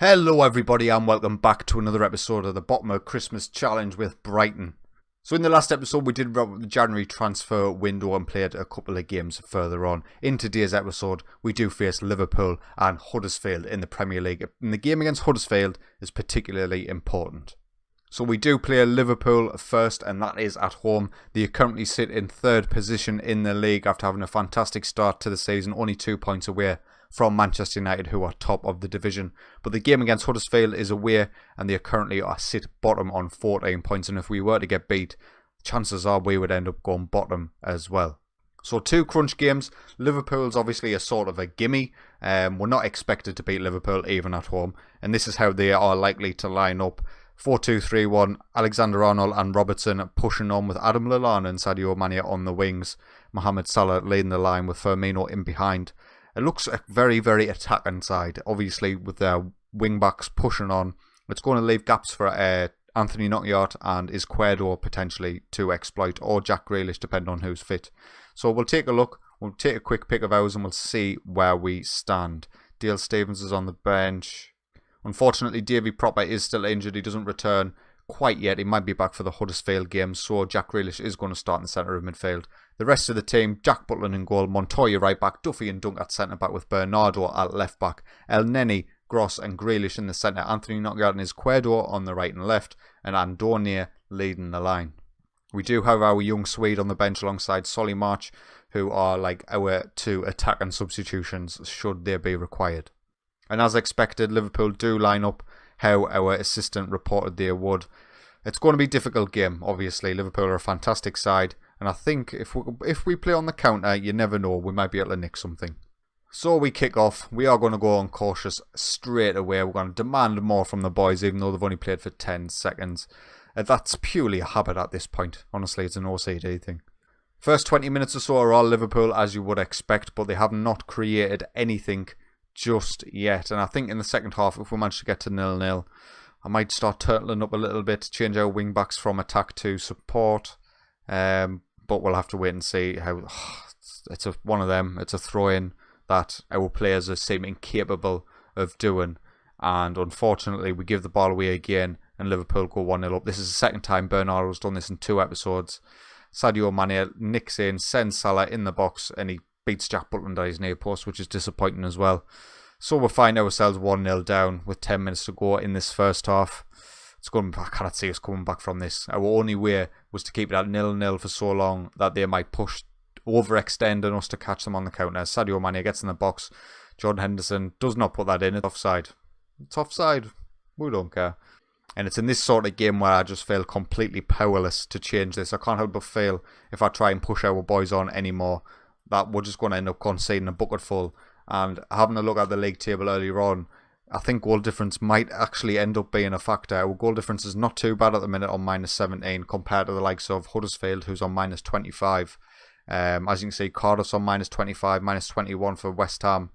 Hello everybody and welcome back to another episode of the Bottom of Christmas Challenge with Brighton. So in the last episode we did wrap up the January transfer window and played a couple of games further on. In today's episode we do face Liverpool and Huddersfield in the Premier League. And the game against Huddersfield is particularly important. So we do play Liverpool first, and that is at home. They currently sit in third position in the league after having a fantastic start to the season, only 2 points away from Manchester United, who are top of the division. But the game against Huddersfield is away, and they currently sit bottom on 14 points. And if we were to get beat, chances are we would end up going bottom as well. So 2 crunch games. Liverpool's obviously a sort of a gimme. We're not expected to beat Liverpool even at home. And this is how they are likely to line up. 4-2-3-1, Alexander-Arnold and Robertson pushing on with Adam Lallana and Sadio Mane on the wings. Mohamed Salah leading the line with Firmino in behind. It looks a very, very attacking side. Obviously, with their wing-backs pushing on, it's going to leave gaps for Anthony Knockaert and Izquierdo potentially to exploit, or Jack Grealish, depending on who's fit. So we'll take a look. We'll take a quick pick of ours and we'll see where we stand. Dale Stevens is on the bench. Unfortunately, Davy Propper is still injured. He doesn't return quite yet. He might be back for the Huddersfield game, so Jack Grealish is going to start in the centre of midfield. The rest of the team, Jack Butland in goal, Montoya right back, Duffy and Dunk at centre back with Bernardo at left back, El Neni, Gross and Grealish in the centre, Anthony Knockaert and Izquierdo on the right and left, and Andornier leading the line. We do have our young Swede on the bench alongside Solly March, who are like our 2 attacking substitutions should they be required. And as expected, Liverpool do line up how our assistant reported they would. It's going to be a difficult game, obviously. Liverpool are a fantastic side. And I think if we play on the counter, you never know, we might be able to nick something. So we kick off. We are going to go on cautious straight away. We're going to demand more from the boys, even though they've only played for 10 seconds. That's purely a habit at this point. Honestly, it's an OCD thing. First 20 minutes or so are all Liverpool, as you would expect, but they have not created anything just yet. And I think in the second half, if we manage to get to 0-0, I might start turtling up a little bit, change our wing backs from attack to support. But we'll have to wait and see how. It's one of them. It's a throw-in that our players seem incapable of doing. And unfortunately, we give the ball away again and Liverpool go 1-0 up. This is the second time Bernardo's done this in 2 episodes. Sadio Mane nicks in, sends Salah in the box, and he beats Jack Butland at his near post, which is disappointing as well. So we'll find ourselves 1-0 down with 10 minutes to go in this first half. I cannot see us coming back from this. Our only way was to keep it at 0-0 for so long that they might overextend on us to catch them on the counter. Sadio Mane gets in the box. Jordan Henderson does not put that in. It's offside. It's offside. We don't care. And it's in this sort of game where I just feel completely powerless to change this. I can't help but feel if I try and push our boys on anymore, that we're just going to end up conceding a bucket full. And having a look at the league table earlier on, I think goal difference might actually end up being a factor. Our goal difference is not too bad at the minute on -17 compared to the likes of Huddersfield, who's on -25. As you can see, Cardiff's on -25, -21 for West Ham.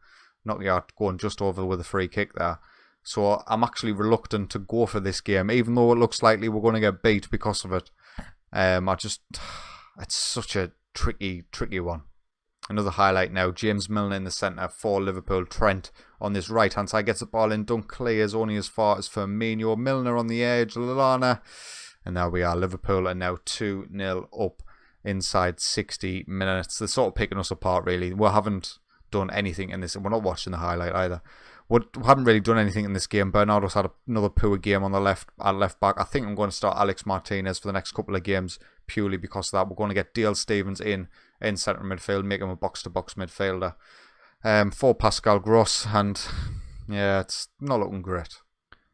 Knockaert going just over with a free kick there. So I'm actually reluctant to go for this game, even though it looks likely we're going to get beat because of it. It's such a tricky one. Another highlight now, James Milner in the centre for Liverpool. Trent on this right hand side gets the ball in, Dunk clears only as far as Firmino. Milner on the edge, Lallana. And there we are, Liverpool are now 2-0 up inside 60 minutes. They're sort of picking us apart really. We haven't done anything in this, and we're not watching the highlight either. We haven't really done anything in this game. Bernardo's had another poor game on the left back. I think I'm going to start Alex Martinez for the next couple of games purely because of that. We're going to get Dale Stevens in centre midfield, make him a box-to-box midfielder. For Pascal Gross, and yeah, it's not looking great.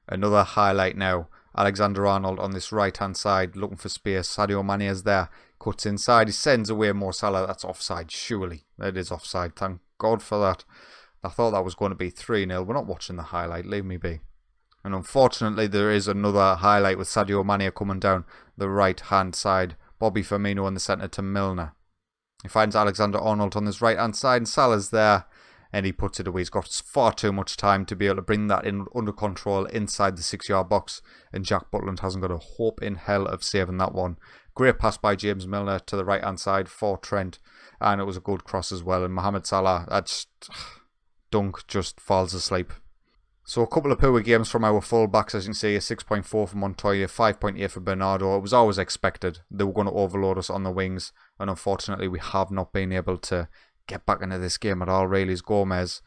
Another highlight now. Alexander-Arnold on this right-hand side, looking for space. Sadio Mane is there, cuts inside. He sends away Mo Salah. That's offside, surely. It is offside. Thank God for that. I thought that was going to be 3-0. We're not watching the highlight. Leave me be. And unfortunately, there is another highlight with Sadio Mane coming down the right-hand side. Bobby Firmino in the centre to Milner. He finds Alexander-Arnold on his right-hand side, and Salah's there, and he puts it away. He's got far too much time to be able to bring that in under control inside the 6-yard box, and Jack Butland hasn't got a hope in hell of saving that one. Great pass by James Milner to the right-hand side for Trent, and it was a good cross as well. And Mohamed Salah, Dunk just falls asleep. So a couple of poor games from our full-backs, as you can see, a 6.4 for Montoya, 5.8 for Bernardo. It was always expected. They were going to overload us on the wings, and unfortunately we have not been able to get back into this game at all, really. As Gomez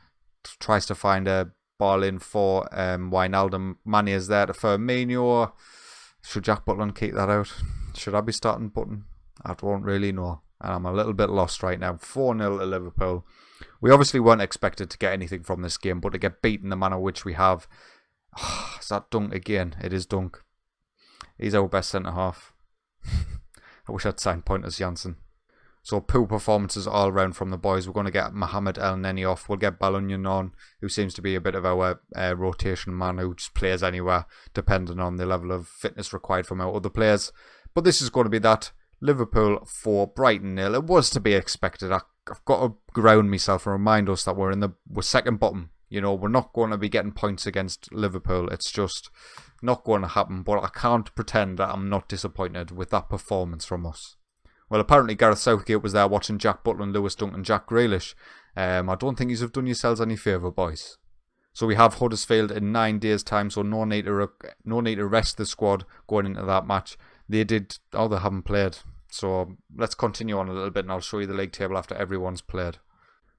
tries to find a ball in for Wijnaldum. Mane is there to Firmino. Should Jack Butland keep that out? Should I be starting Button? I don't really know. And I'm a little bit lost right now. 4-0 to Liverpool. We obviously weren't expected to get anything from this game, but to get beaten the manner which we have. Is that Dunk again? It is Dunk. He's our best centre-half. I wish I'd signed Pointers Janssen. So poor performances all around from the boys. We're going to get Mohamed El Neni off. We'll get Balunion on, who seems to be a bit of our rotation man who just plays anywhere, depending on the level of fitness required from our other players. But this is going to be that. Liverpool 4, Brighton 0. It was to be expected. I've got to ground myself and remind us that we're second bottom. You know, we're not going to be getting points against Liverpool. It's just not going to happen. But I can't pretend that I'm not disappointed with that performance from us. Well, apparently Gareth Southgate was there watching Jack Butland, Lewis Dunk and Jack Grealish. I don't think you've done yourselves any favour, boys. So we have Huddersfield in 9 days' time, so no need to rest the squad going into that match. They haven't played. So let's continue on a little bit and I'll show you the league table after everyone's played.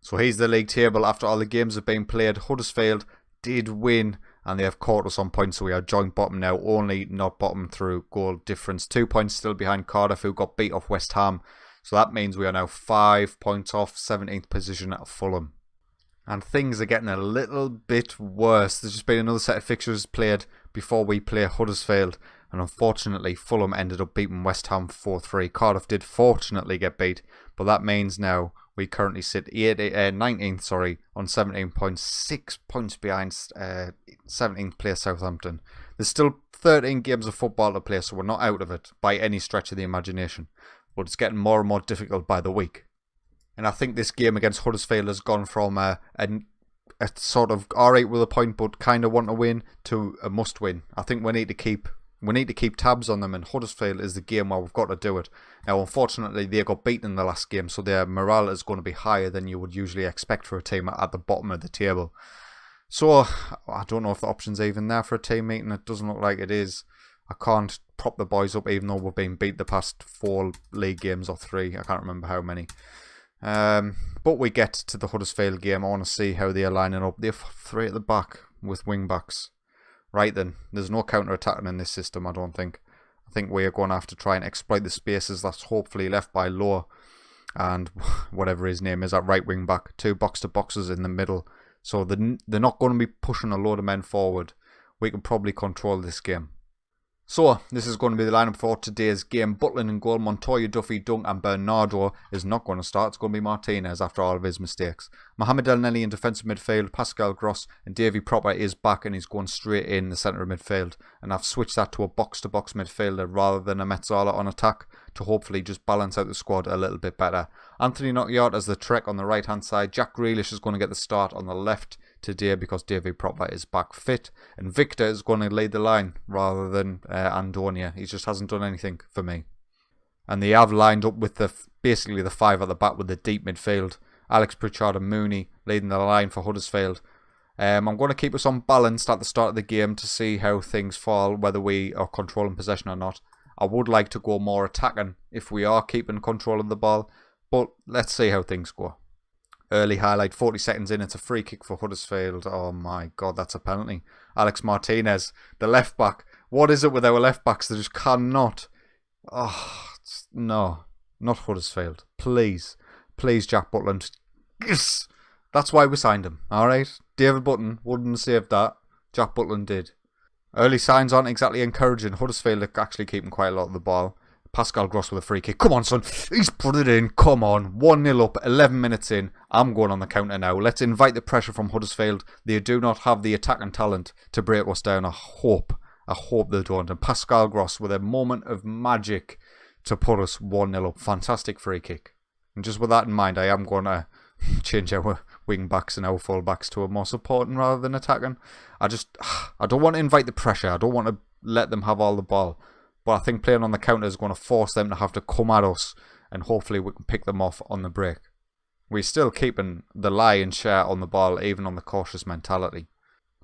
So here's the league table after all the games have been played. Huddersfield did win and they have caught us on points, so we are joint bottom now, only not bottom through goal difference. 2 points still behind Cardiff, who got beat off West Ham. So that means we are now 5 points off 17th position at Fulham. And things are getting a little bit worse. There's just been another set of fixtures played before we play Huddersfield. And unfortunately, Fulham ended up beating West Ham 4-3. Cardiff did fortunately get beat. But that means now we currently sit 19th on 17 points. 6 points behind 17th place Southampton. There's still 13 games of football to play, so we're not out of it by any stretch of the imagination. But it's getting more and more difficult by the week. And I think this game against Huddersfield has gone from a sort of alright with a point but kind of want to win to a must win. I think we need to keep tabs on them, and Huddersfield is the game where we've got to do it. Now, unfortunately, they got beaten in the last game, so their morale is going to be higher than you would usually expect for a team at the bottom of the table. So, I don't know if the option's even there for a team meeting. It doesn't look like it is. I can't prop the boys up, even though we've been beat the past 4 league games or 3. I can't remember how many. But we get to the Huddersfield game. I want to see how they are lining up. They have 3 at the back with wing backs. Right then, there's no counter-attacking in this system, I don't think. I think we're going to have to try and exploit the spaces that's hopefully left by Lowe and whatever his name is at right wing back. 2 box-to-boxes in the middle. So they're not going to be pushing a load of men forward. We can probably control this game. So, this is going to be the lineup for today's game. Butland in goal, Montoya, Duffy, Dunk and Bernardo is not going to start. It's going to be Martinez after all of his mistakes. Mohamed El Neni in defensive midfield, Pascal Gross and Davy Propper is back and he's going straight in the centre of midfield. And I've switched that to a box-to-box midfielder rather than a Metzola on attack to hopefully just balance out the squad a little bit better. Anthony Knockyard as the Trek on the right-hand side. Jack Grealish is going to get the start on the left today because Davy Propper is back fit, and Victor is going to lead the line rather than Andonia. He just hasn't done anything for me. And they have lined up with basically the 5 at the back with the deep midfield. Alex Pritchard and Mooney leading the line for Huddersfield. I'm going to keep us unbalanced at the start of the game to see how things fall, whether we are controlling possession or not. I would like to go more attacking if we are keeping control of the ball, but let's see how things go. Early highlight, 40 seconds in, it's a free kick for Huddersfield. Oh my god, that's a penalty. Alex Martinez, the left back. What is it with our left backs? They just cannot. Oh, no, not Huddersfield. Please, Jack Butland. Yes! That's why we signed him, alright? David Button wouldn't have saved that. Jack Butland did. Early signs aren't exactly encouraging. Huddersfield are actually keeping quite a lot of the ball. Pascal Gross with a free kick. Come on, son. He's put it in. Come on. 1-0 up. 11 minutes in. I'm going on the counter now. Let's invite the pressure from Huddersfield. They do not have the attacking talent to break us down. I hope they don't. And Pascal Gross with a moment of magic to put us 1-0 up. Fantastic free kick. And just with that in mind, I am going to change our wing backs and our full backs to a more supporting rather than attacking. I don't want to invite the pressure. I don't want to let them have all the ball. But I think playing on the counter is going to force them to have to come at us, and hopefully we can pick them off on the break. We're still keeping the lion's share on the ball, even on the cautious mentality.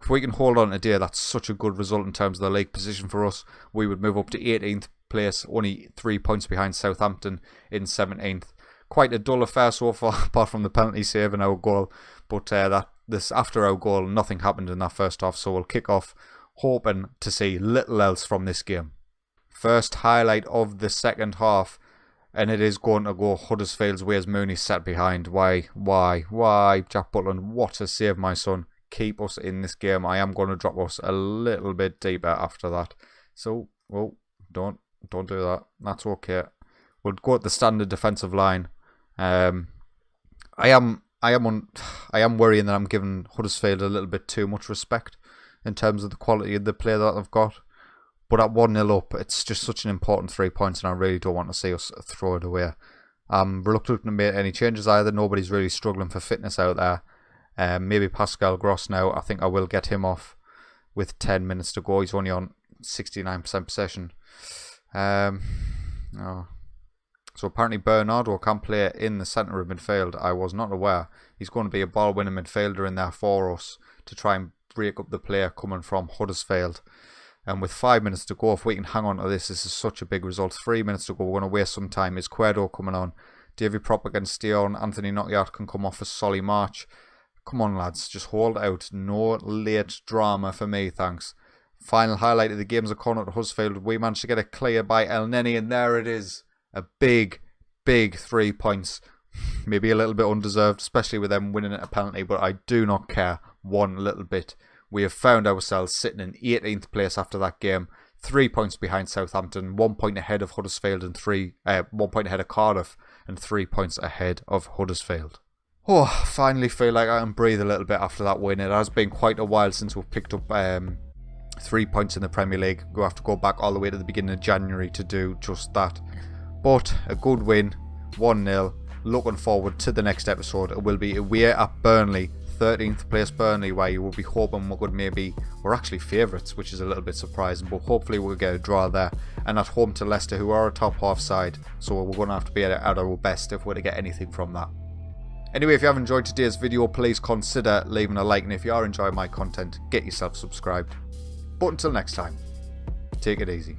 If we can hold on today, that's such a good result in terms of the league position for us. We would move up to 18th place, only 3 points behind Southampton in 17th. Quite a dull affair so far, apart from the penalty save and our goal. But after our goal, nothing happened in that first half, so we'll kick off hoping to see little else from this game. First highlight of the second half, and it is going to go Huddersfield's way as Mooney sat behind. Why, Jack Butland, what a save, my son. Keep us in this game. I am going to drop us a little bit deeper after that. So, well, don't do that. That's okay. We'll go at the standard defensive line. I am worrying that I'm giving Huddersfield a little bit too much respect in terms of the quality of the player that they've got. But at 1-0 up, it's just such an important 3 points, and I really don't want to see us throw it away. I'm reluctant to make any changes either. Nobody's really struggling for fitness out there. Maybe Pascal Gross now. I think I will get him off with 10 minutes to go. He's only on 69% possession. No. So apparently Bernardo can play in the centre of midfield. I was not aware. He's going to be a ball-winning midfielder in there for us to try and break up the player coming from Huddersfield. And with 5 minutes to go, if we can hang on to this is such a big result. 3 minutes to go, we're going to waste some time. Is Cueto coming on? Davy Prop against Steon. Anthony Knockyard can come off a solid march. Come on, lads, just hold out. No late drama for me, thanks. Final highlight of the game's a corner to Huddersfield. We managed to get it clear by El Neni, and there it is. A big 3 points. Maybe a little bit undeserved, especially with them winning at a penalty, but I do not care one little bit. We have found ourselves sitting in 18th place after that game. 3 points behind Southampton, 1 point ahead of Huddersfield, and 1 point ahead of Cardiff, and 3 points ahead of Huddersfield. Oh, finally feel like I can breathe a little bit after that win. It has been quite a while since we've picked up 3 points in the Premier League. We'll have to go back all the way to the beginning of January to do just that. But a good win, 1-0. Looking forward to the next episode. It will be away at Burnley, 13th place Burnley, where you will be hoping we're actually favourites, which is a little bit surprising, but hopefully we'll get a draw there. And at home to Leicester, who are a top half side, so we're going to have to be at our best if we're to get anything from that. Anyway, if you have enjoyed today's video, please consider leaving a like, and if you are enjoying my content, get yourself subscribed. But until next time, take it easy.